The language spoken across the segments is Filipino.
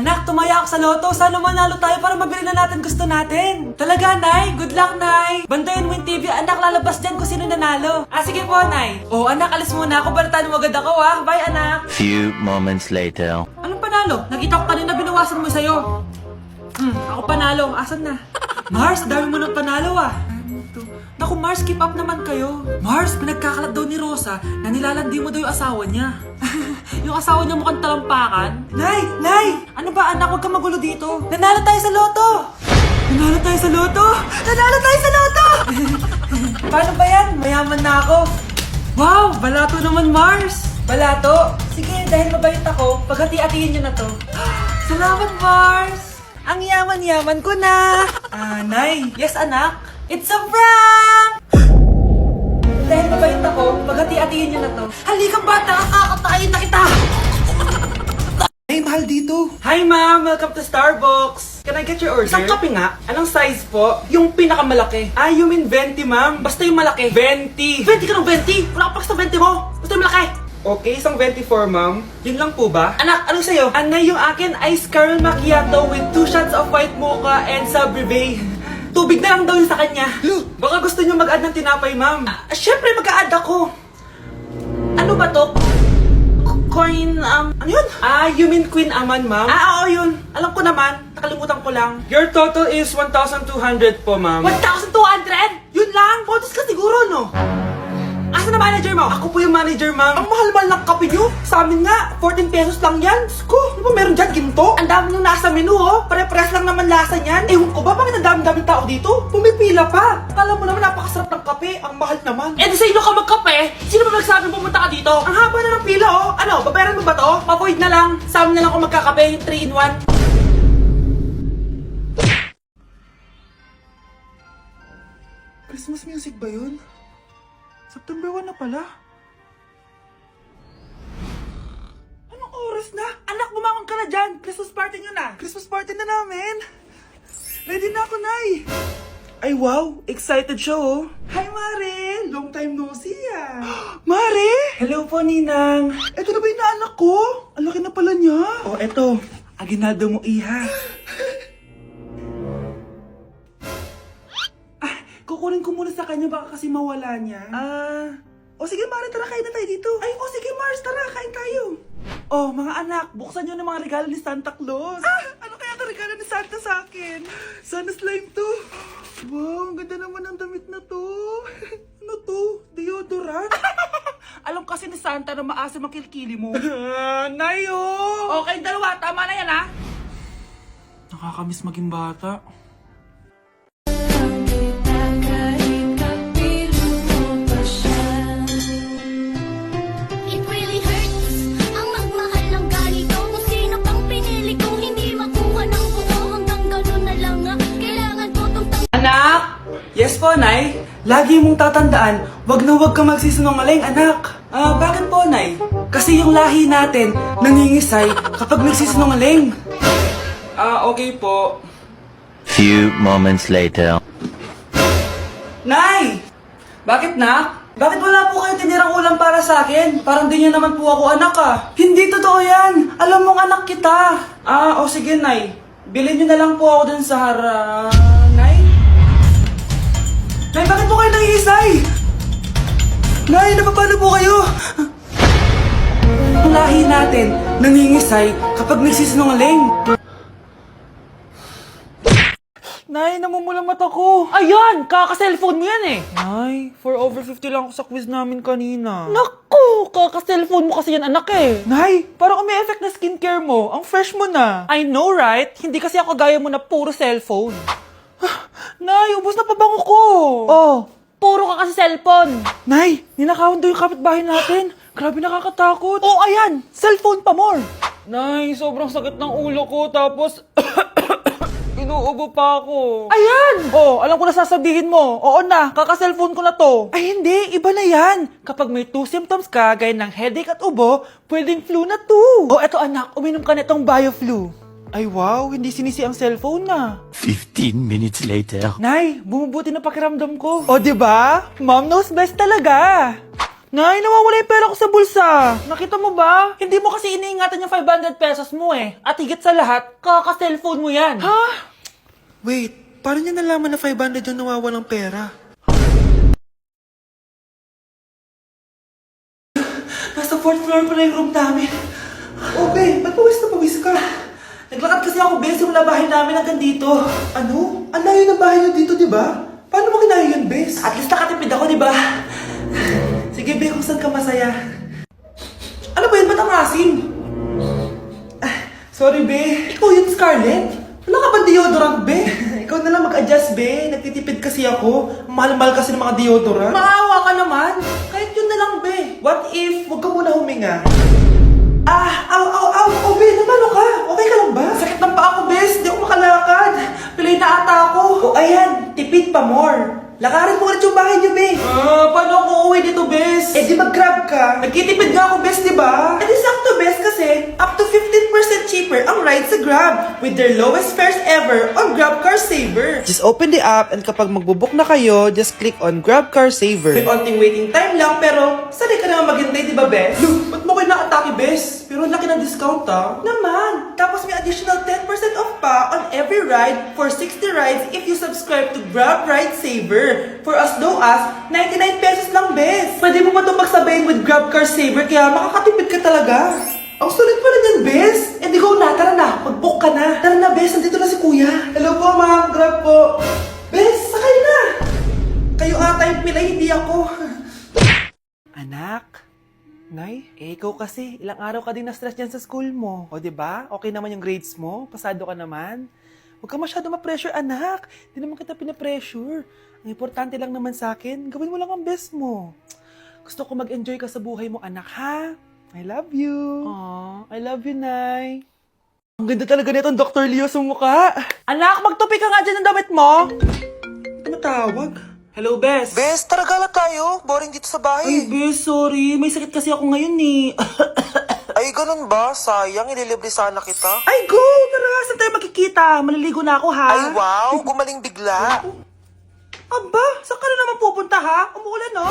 Anak, tumaya ako sa loto. Sana manalo tayo para mabili na natin gusto natin. Talaga, Nay? Good luck, Nay. Bantayan mo yung TV. Anak, lalabas dyan kung sino nanalo. Sige po, Nay. Anak, alis muna ako. Balitaan mo agad ako, ha? Bye, anak. Few moments later. Anong panalo? Nakita ko kanina binawasan mo sa'yo. Ako panalo. Asan na? Mars, dami mo ng panalo, Naku, Mars, keep up naman kayo. Mars, pinagkakalat daw ni Rosa na nilalandi mo daw yung asawa niya. Yung asawa niya mukhang talampakan. Nay! Nay! Ano ba, anak? Huwag kang magulo dito. Nanalo tayo sa loto! Nanalo tayo sa loto! Nanalo tayo sa loto! Paano ba yan? Mayaman na ako. Wow! Balato naman, Mars! Balato? Sige, dahil mabait ako, paghati-hatiin niyo na to. Salamat, Mars! Ang yaman-yaman ko na! Nay! Yes, anak? It's a prank! Dahil mabait ako, paghati-hatiin niyo na to. Halika, bata! Kakatayin na kita! Ay, mahal dito. Hi, ma'am! Welcome to Starbucks! Can I get your order? Isang kape nga. Anong size po? Yung pinakamalaki. You mean 20, ma'am? Basta yung malaki. 20! 20 ka ng 20! Wala ka pa sa 20 mo! Basta yung malaki! Okay, isang 24, ma'am. Yun lang po ba? Anak, anong sa'yo? Anay, yung akin, ice caramel macchiato with 2 shots of white mocha and Subway Bay. Tubig na lang daw yun sa kanya. Baka gusto niyo mag-add ng tinapay, ma'am. Siyempre, mag-a-add ako. Ano ba to? Coin, ano yun? You mean Queen Aman, ma'am? Oo, yun. Alam ko naman. Nakalimutan ko lang. Your total is 1,200 po, ma'am. 1,200? Yun lang? Bonus ka siguro, no? Asa na manager mo? Ako po yung manager, ma'am. Ang mahal-mahal ng kape nyo. Sa amin nga, 14 pesos lang yan. Sko, ano ba meron dyan? Ginto? Ang dami nung nasa menu, Pare-pares lang naman lasa niyan. Ewan ko ba, bakit ang dami-daming tao dito? Pumipila pa. Kala mo naman napakasarap ng kape. Ang mahal naman. Di sa inyo ka magkape? Sino ba nagsabing pumunta ka dito? Ang haba na ng pila, Ano, babayaran mo ba to? Pa-void na lang. Sa amin na lang ako magkakape, yung 3-in-1. Christmas music ba yun? September 1 na pala. Anong oras na? Anak, bumangon ka na dyan. Christmas party nyo na. Christmas party na namin. Ready na ako, Nay. Ay, wow. Excited siya, Hi, Mare! Long time no see, Mare! Hello po, Ninang. Ito na ba yung naanak ko? Ang laki na pala niya. Eto. Aginaldo mo, iha. Kukunin ko muna sa kanya, baka kasi mawala niya. Sige, Mare, tara, kain na tayo dito. Sige, Mars, tara, kain tayo. Mga anak, buksan nyo ng mga regalo ni Santa Claus. Ano kaya ang regalo ni Santa sa akin? Sana slime to. Wow, ang ganda naman ng damit na to. Ano to? Deodorant? Alam kasi ni Santa na maasim ang kilikili mo. Nayo! Okay, dalawa, tama na yan, Nakakamiss maging bata. It really hurts ang magmahal ng ganito. Kung sino pang pinili kong hindi makuha ng buo. Hanggang gano'n na lang kailangan ko tong Anak! Yes po, Nay. Lagi mong tatandaan, wag na wag ka magsisinungaling, anak. Bakit po, Nay? Kasi yung lahi natin nangingisay kapag nagsisinungaling. Okay po. Few moments later. Nay! Bakit, nak? Bakit wala po kayo tinirang ulam para sa akin? Parang di niyo naman po ako anak, Hindi totoo yan! Alam mong anak kita! Sige, Nay. Bilhin niyo na lang po ako dun sa Nay? Nay, bakit po kayo nangiisay? Nay, napapano po kayo? Ang lahi natin nangingisay kapag nagsisinungaling. Nay, namumula mata ko. Ayan! Kaka-cellphone mo yan Nay, for over 50 lang ako sa quiz namin kanina. Naku! Kaka-cellphone mo kasi yan, anak Nay, parang may effect na skincare mo. Ang fresh mo na. I know, right? Hindi kasi ako gaya mo na puro cellphone. Nay, ubos na pabango ko. Puro ka kasi cellphone. Nay, ninakawan daw yung kapitbahay natin. Grabe nakakatakot. Ayan! Cellphone pa more! Nay, sobrang sakit ng ulo ko. Tapos, inuubo pa ako. Ayan! Alam ko na sasabihin mo. Oo na, kaka-cellphone ko na to. Ay, hindi. Iba na yan. Kapag may 2 symptoms ka, gaya ng headache at ubo, pwedeng flu na to. Eto anak, uminom ka nitong BioFlu. Ay, wow. Hindi sinisi ang cellphone na. 15 minutes later. Nay, bumubuti na pakiramdam ko. Diba? Mom knows best talaga. Nay, nawawala yung pera ko sa bulsa. Nakita mo ba? Hindi mo kasi iniingatan yung 500 pesos mo eh. At higit sa lahat, kaka-cellphone mo yan. Ha? Wait, paano niya nalaman na 500 yung nawawalang pera? Nasa 4th floor pala yung room namin. Oh, babe, ba't pawis na pawis ka? Naglakad kasi ako, bes, yung labahin namin hanggang dito. Ano? Ang layo ng bahay niyo dito, di ba? Paano mo kinaya yun, bes? At least nakatipid ako, di ba? Sige, be, kung saan ka masaya. Ano ba yun? Ba't ang asim? Sorry, be. Ikaw yun, Scarlett? Wala ka ba deodorant, be? Ikaw na lang mag-adjust, be. Nagtitipid kasi ako. Mahal-mahal kasi ng mga deodorant. Maawa ka naman. Kahit yun na lang, be. What if, huwag ka muna huminga? Oh, be, namalo ka? Okay ka lang ba? Sakit ng paa ko, bes. Di ako makalakad. Pilay na ata ako. Oh, ayan. Tipid pa more. Lakarin mo ulit yung bahay niyo, be. Paano ako uuwi dito, bes? Eh, di mag-grab ka. Nagtitipid nga ako, bes, di ba? Eh, di sakto, bes, kasi up to 15% cheaper ang ride sa Grab with their lowest fares ever on Grab Car Saver. Just open the app and kapag magbubook na kayo, just click on Grab Car Saver. May onting waiting time lang, pero sanay ka naman maghintay, di ba, bes? Ba't mo kayo nakatake, bes? Pero ang laki ng discount, ah. Naman! Tapos may additional 10% off pa on every ride for 60 rides if you subscribe to Grab Ride Saver for as low as 99 pesos lang, bes. Pwede mo pa ito magsabayin with Grab Car Saver kaya makakatipid ka talaga. Ang sulit pala niyan, bes. Eh di go na, tara na. Mag-book ka na. Tara na, bes. Nandito na si kuya. Hello po, ma'am. Grab po. Bes, sakay na. Kayo ata yung pilay, hindi ako. Anak, Nay, ikaw kasi, ilang araw ka din na-stress dyan sa school mo. O, di ba? Okay naman yung grades mo? Pasado ka naman? Huwag ka masyado ma-pressure, anak. Hindi naman kita pina-pressure. Ang importante lang naman sa akin, gawin mo lang ang best mo. Gusto ko mag-enjoy ka sa buhay mo, anak, ha? I love you. Aww, I love you, Nay. Ang ganda talaga nitong Dr. Leo sa mukha. Anak, magtupi ka nga dyan ng damit mo. Tumatawag. Hello, Bes. Bes, tara gala tayo. Boring dito sa bahay. Ay, Bes, sorry. May sakit kasi ako ngayon, eh. Ay, ganun ba? Sayang, ililibre sana kita. Ay, go! Tara, saan tayo magkikita? Maliligo na ako, ha? Ay, wow! Gumaling bigla. Aba, saan ka na naman pupunta, ha? Umuulan, no?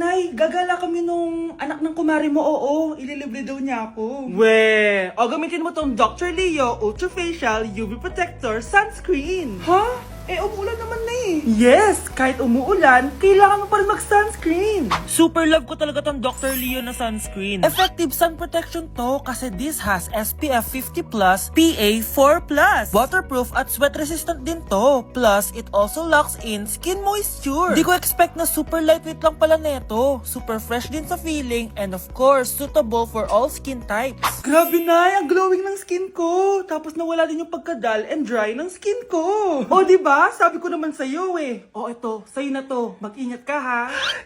Nay, gagala kami nung anak ng kumari mo, oo. Ililibre daw niya ako. We, o gamitin mo tong Dr. Leo Ultra Facial UV Protector Sunscreen. Ha? Eh, umuulan naman na eh. Yes, kahit umuulan, kailangan mo pa rin mag-sunscreen. Super love ko talaga tong Dr. Leo na sunscreen. Effective sun protection to kasi this has SPF 50+, PA 4+. Waterproof at sweat resistant din to. Plus, it also locks in skin moisture. Di ko expect na super lightweight lang pala neto. Super fresh din sa feeling and of course, suitable for all skin types. Grabe na, ang glowing ng skin ko. Tapos nawala din yung pagkadal and dry ng skin ko. O, di ba? Sabi ko naman sa'yo eh. O, ito, sa'yo na to. Mag-ingat ka, ha?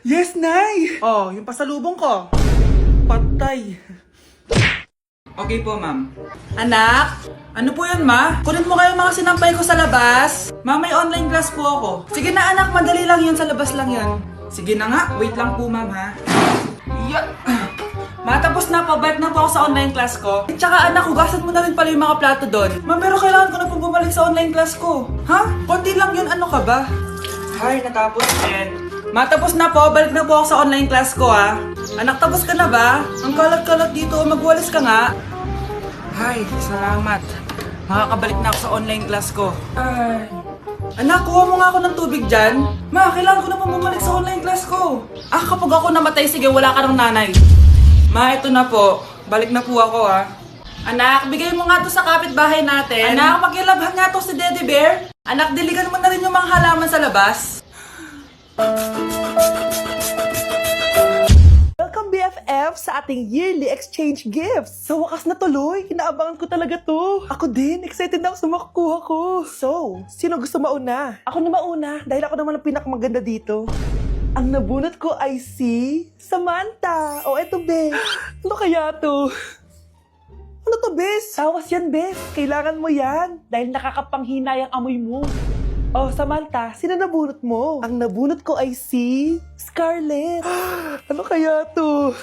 Yes, Nay! Oh, yung pasalubong ko. Patay. Okay po, ma'am. Anak, ano po yun, ma? Kunin mo kayo mga sinampay ko sa labas. Ma, may online class po ako. Sige na, anak, madali lang yun. Sa labas lang yun. Sige na nga, wait lang po, ma'am, ha? Ma, tapos na po. Balik na po ako sa online class ko. At saka, anak, hugasan mo na rin pala yung mga plato doon. Ma, pero kailangan ko na po bumalik sa online class ko. Ha? Konti lang yun. Ano ka ba? Ay, natapos din. Ma, tapos na po. Balik na po ako sa online class ko, ha? Anak, tapos ka na ba? Ang kalat-kalat dito. Magwalis ka nga. Ay, salamat. Makakabalik na ako sa online class ko. Ay. Anak, kuha mo nga ako ng tubig dyan. Ma, kailangan ko na po bumalik sa online class ko. Kapag ako namatay, sige, wala ka ng nanay. Ma, ito na po. Balik na po ako, ha. Anak, bigay mo nga to sa kapitbahay natin. Anak, makilabhan nga to si Daddy Bear. Anak, diligan mo na rin yung mga halaman sa labas. Welcome BFF sa ating yearly exchange gifts. Sa wakas na tuloy, inaabangan ko talaga to. Ako din, excited na ako sa makukuha ko. So, sino gusto mauna? Ako na mauna dahil ako naman ang pinakamaganda dito. Ang nabunot ko ay si Samantha. O eto, Bes. Ano kaya to? Ano to, Bes? Tawas yan, Bes. Kailangan mo yan dahil nakakapanghina yung amoy mo. Oh, Samantha, sino nabunot mo? Ang nabunot ko ay si Scarlett. Ano kaya to?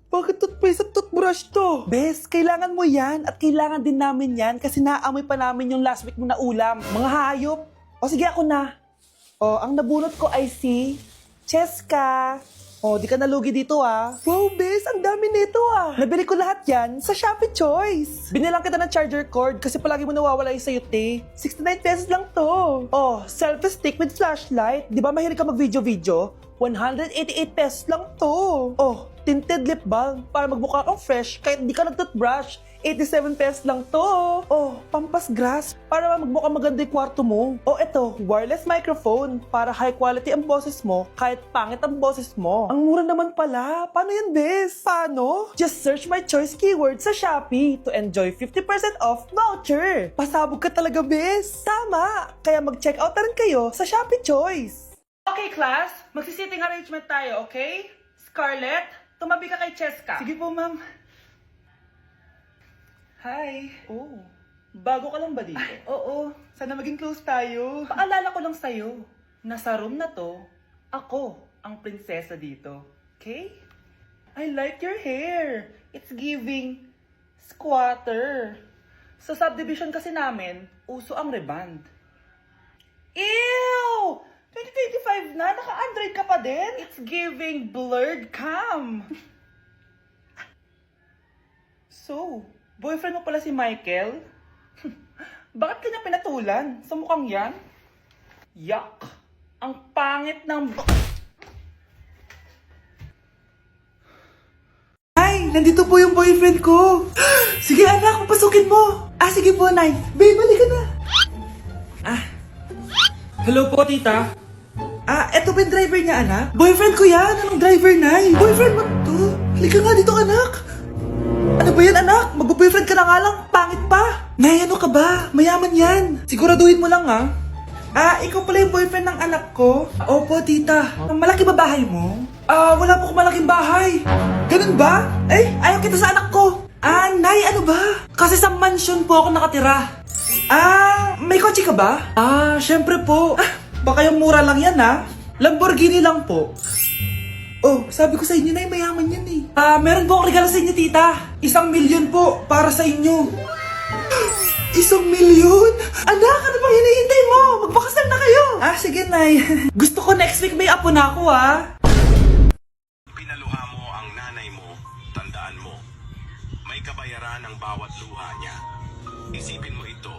Bakit toothpaste at toothbrush to? Bes, kailangan mo yan at kailangan din namin yan kasi naamoy pa namin yung last week mo na ulam. Mga hayop. O sige, ako na. O, ang nabunot ko ay si Cheska! Oh, di ka nalugi dito ah. Wow, bes, ang dami nito ah. Nabili ko lahat yan sa Shopee Choice. Binilang kita ng charger cord kasi palagi mo nawawala yung sayo, te. 69 pesos lang to. Oh, selfie stick with flashlight. Di ba mahilig ka mag-video-video? 188 pesos lang to. Oh, tinted lip balm para magmukha kang fresh kahit di ka nag-toothbrush. 87 pesos lang to. Oh, pampas grass para magmukha maganda yung kwarto mo. Oh, eto, wireless microphone para high quality ang boses mo kahit pangit ang boses mo. Ang mura naman pala. Paano yan, bes? Paano? Just search my choice keyword sa Shopee to enjoy 50% off voucher. Pasabog ka talaga, bes. Tama. Kaya mag-check out na rin kayo sa Shopee Choice. Okay, class. Magsisitting arrangement tayo, okay? Scarlett, tumabi ka kay Cheska. Sige po, ma'am. Hi. Oh, bago ka lang ba dito? Oo, sana maging close tayo. Paalala ko lang sa'yo, nasa room na to, ako ang prinsesa dito. Okay? I like your hair. It's giving squatter. Sa subdivision kasi namin, uso ang reband. Ew! 2025 na, naka-Android ka pa din? It's giving blurred cam. So, boyfriend mo pala si Michael? Bakit kanya pinatulan? Sa mukhang yan? Yuck! Ang pangit ng... Ay, nandito po yung boyfriend ko. Sige anak, papasukin mo. Ah, sige po, Nay. Babe, balik ka na. Hello po, tita. Eto ba yung driver niya, anak? Boyfriend ko yan. Anong driver, Nay? Boyfriend mo to? Halika nga dito, anak. Ano ba yan, anak? Mag-boyfriend ka na nga lang. Pangit pa. Nay, ano ka ba? Mayaman yan. Siguraduhin mo lang, ha? Ikaw pala yung boyfriend ng anak ko? Opo, tita. Malaki ba bahay mo? Wala po akong malaking bahay. Ganun ba? Ayaw kita sa anak ko. Nay, ano ba? Kasi sa mansion po ako nakatira. May kotse ka ba? Syempre po. Baka yung mura lang yan, ha? Lamborghini lang po. Oh, sabi ko sa inyo na mayaman yan eh. Meron po akong regalo sa inyo, tita. 1,000,000 po para sa inyo. 1,000,000? Anak, ano bang hinihintay mo? Magpakasal na kayo. Sige, Nay. Gusto ko next week may apo na ako, Pinaluha mo ang nanay mo, tandaan mo, may kabayaran ang bawat luha niya. Isipin mo ito,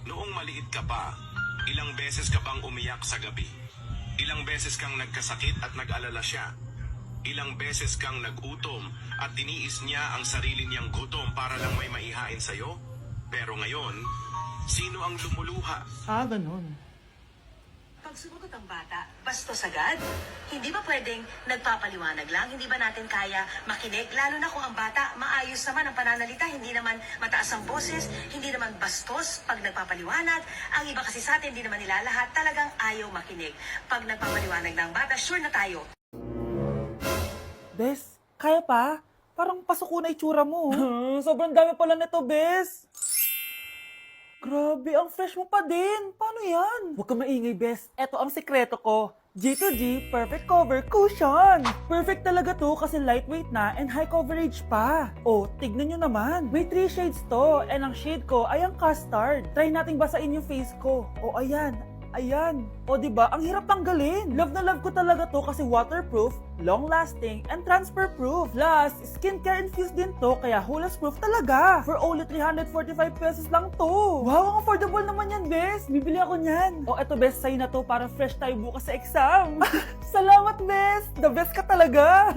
noong maliit ka pa, ilang beses ka bang umiyak sa gabi? Ilang beses kang nagkasakit at nag-alala siya? Ilang beses kang nagutom at tiniis niya ang sarili niyang gutom para lang may maihain sa'yo? Pero ngayon, sino ang lumuluha? Ganun. Pag sumagot ang bata, bastos agad. Hindi ba pwedeng nagpapaliwanag lang? Hindi ba natin kaya makinig? Lalo na kung ang bata, maayos naman ang pananalita, hindi naman mataas ang boses, hindi naman bastos pag nagpapaliwanag. Ang iba kasi sa atin, hindi naman nila lahat talagang ayaw makinig. Pag nagpapaliwanag ng bata, sure na tayo. Bes, kaya pa? Parang pasuko na itsura mo. Sobrang dami pala nito, Bes. Grabe, ang fresh mo pa din. Paano yan? Huwag ka maingay, Bes. Eto ang sekreto ko. G2G Perfect Cover Cushion. Perfect talaga to kasi lightweight na and high coverage pa. Oh, tignan nyo naman. May 3 shades to and ang shade ko ay ang custard. Try nating basain yung face ko. Oh, ayan. Ayan. O, diba? Ang hirap tanggalin. Love na love ko talaga to kasi waterproof, long-lasting, and transfer-proof. Plus, skincare infused din to kaya hulas-proof talaga. For only 345 pesos lang to. Wow, ang affordable naman yan, Bes. Bibili ako niyan. O, eto, Bes, sa'yo na to para fresh tayo bukas sa exam. Salamat, Bes. The best ka talaga.